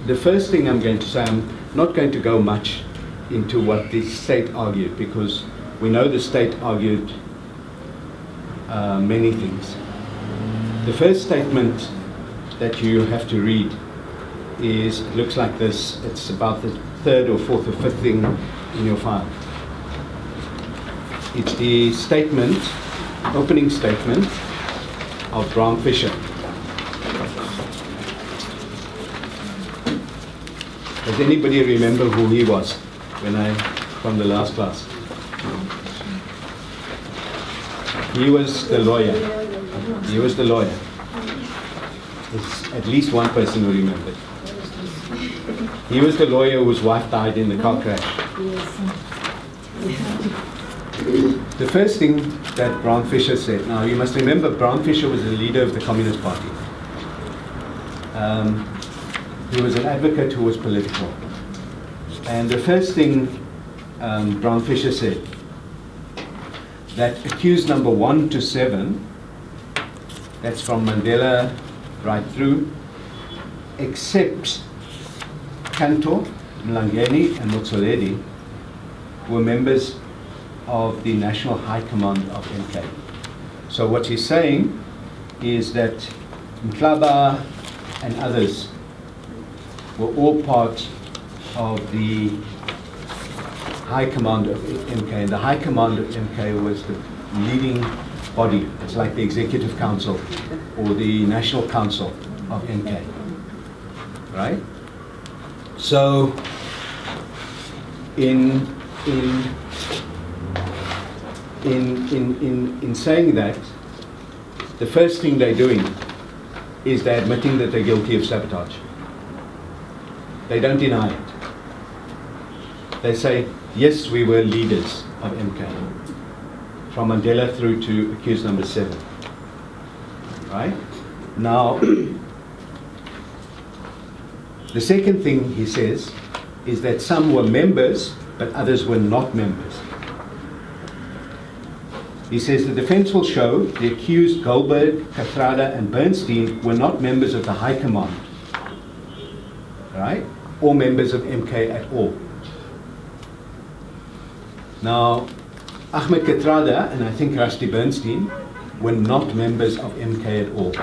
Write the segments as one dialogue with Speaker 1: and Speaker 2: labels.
Speaker 1: the first thing I'm going to say, I'm not going to go much into what the state argued, because we know the state argued many things. The first statement that you have to read is, it looks like this. It's about the third or fourth or fifth thing in your file. It's the statement, opening statement of Bram Fischer. Does anybody remember who he was from the last class? He was the lawyer. He was the lawyer. There's at least one person who remembered. He was the lawyer whose wife died in the car crash. The first thing that Bram Fischer said, now you must remember Bram Fischer was the leader of the Communist Party. He was an advocate who was political. And the first thing Bram Fischer said, that accused number 1 to 7, that's from Mandela right through, except Kanto, Mlangeni, and Motsoaledi, were members of the National High Command of MK. So what he's saying is that Mhlaba and others were all part of the High Command of MK. And the High Command of MK was the leading body. It's like the Executive Council or the National Council of MK, right? So in saying that, the first thing they're doing is they're admitting that they're guilty of sabotage. They don't deny it. They say, yes, we were leaders of MK, from Mandela through to accused number 7. Right? Now, the second thing he says is that some were members, but others were not members. He says the defense will show the accused Goldberg, Kathrada, and Bernstein were not members of the High Command, right? Or members of MK at all. Now, Ahmed Kathrada and I think Rusty Bernstein were not members of MK at all.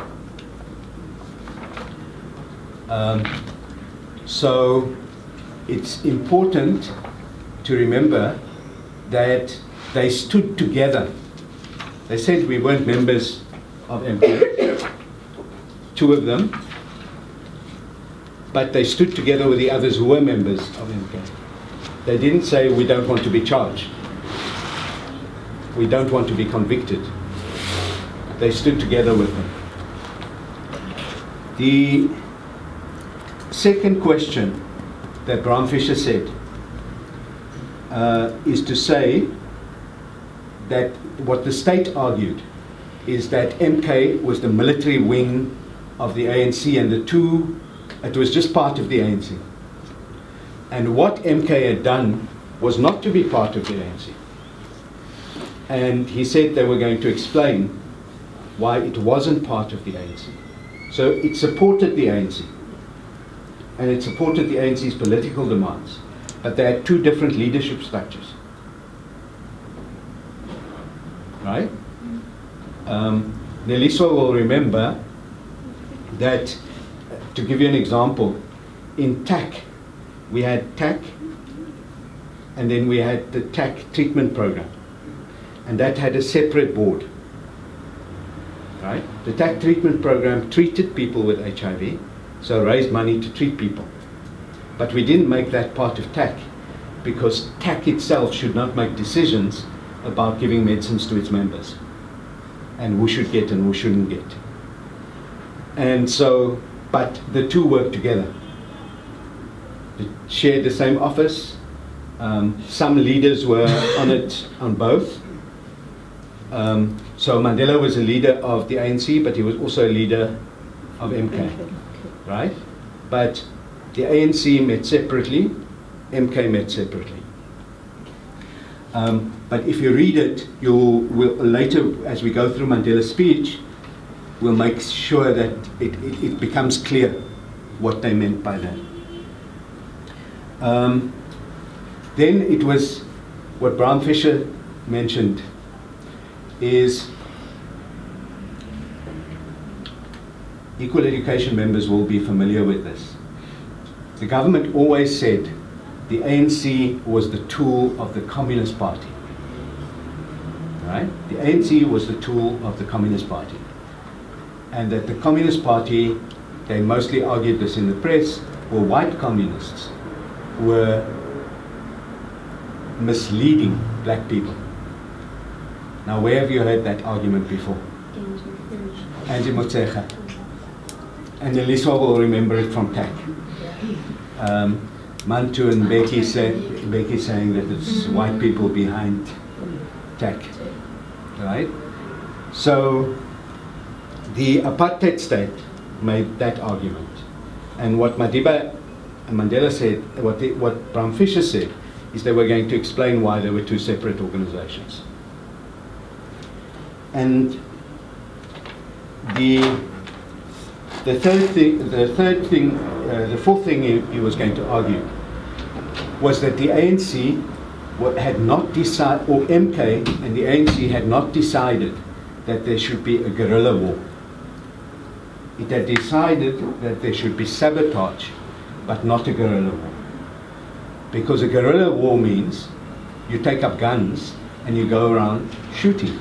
Speaker 1: So it's important to remember that they stood together. They said we weren't members of MK, 2 of them, but they stood together with the others who were members of MK. They didn't say we don't want to be charged. We don't want to be convicted. They stood together with them. The second question that Bram Fischer said is to say that what the state argued is that MK was the military wing of the ANC, and it was just part of the ANC. And what MK had done was not to be part of the ANC. And he said they were going to explain why it wasn't part of the ANC. So it supported the ANC. And it supported the ANC's political demands. But they had 2 different leadership structures. Right? Neliswa will remember that, to give you an example, in TAC, we had TAC, and then we had the TAC treatment program. And that had a separate board. Right? The TAC treatment program treated people with HIV, so raised money to treat people. But we didn't make that part of TAC, because TAC itself should not make decisions about giving medicines to its members, and who should get and who shouldn't get. And so, but the 2 worked together. They shared the same office. Some leaders were on it, on both. So Mandela was a leader of the ANC, but he was also a leader of MK, right? But the ANC met separately, MK met separately. But if you read it, we'll later, as we go through Mandela's speech, we'll make sure that it becomes clear what they meant by that. Then it was what Bram Fischer mentioned is equal education members will be familiar with this. The government always said the ANC was the tool of the Communist Party. Right? The ANC was the tool of the Communist Party. And that the Communist Party, they mostly argued this in the press, were white communists, were misleading black people. Now, where have you heard that argument before? Angie Motshekga. And Elisa will remember it from TAC. Mantu and Becky saying that it's white people behind TAC. Right? So, the apartheid state made that argument. And what Madiba and Mandela said, what Bram Fischer said, is they were going to explain why there were two separate organizations. And the fourth thing he was going to argue was that the ANC had not decided, or MK and the ANC had not decided that there should be a guerrilla war. It had decided that there should be sabotage, but not a guerrilla war. Because a guerrilla war means you take up guns and you go around shooting,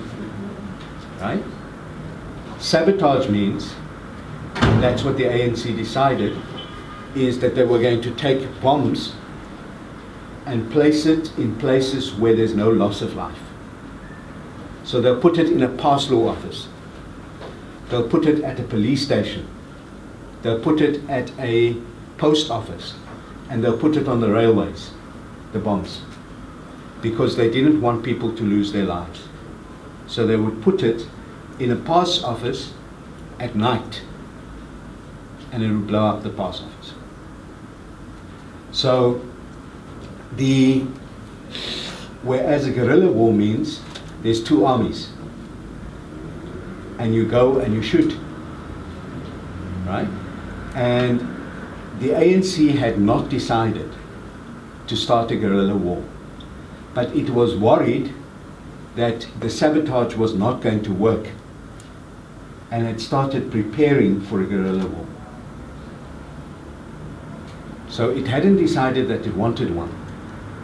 Speaker 1: right? Sabotage means, and that's what the ANC decided, is that they were going to take bombs and place it in places where there's no loss of life. So they'll put it in a pass law office. They'll put it at a police station. They'll put it at a post office. And they'll put it on the railways, the bombs, because they didn't want people to lose their lives. So they would put it in a pass office at night, and it would blow up the pass office. So whereas a guerrilla war means there's two armies, and you go and you shoot, right? And the ANC had not decided to start a guerrilla war, but it was worried that the sabotage was not going to work, and had started preparing for a guerrilla war. So it hadn't decided that it wanted one,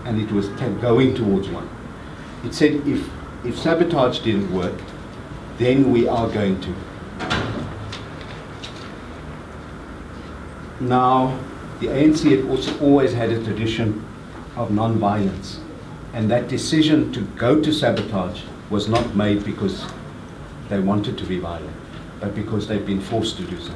Speaker 1: and it was going towards one. It said if sabotage didn't work, then we are going to. Now, the ANC had also always had a tradition of non-violence, and that decision to go to sabotage was not made because they wanted to be violent, but because they'd been forced to do so.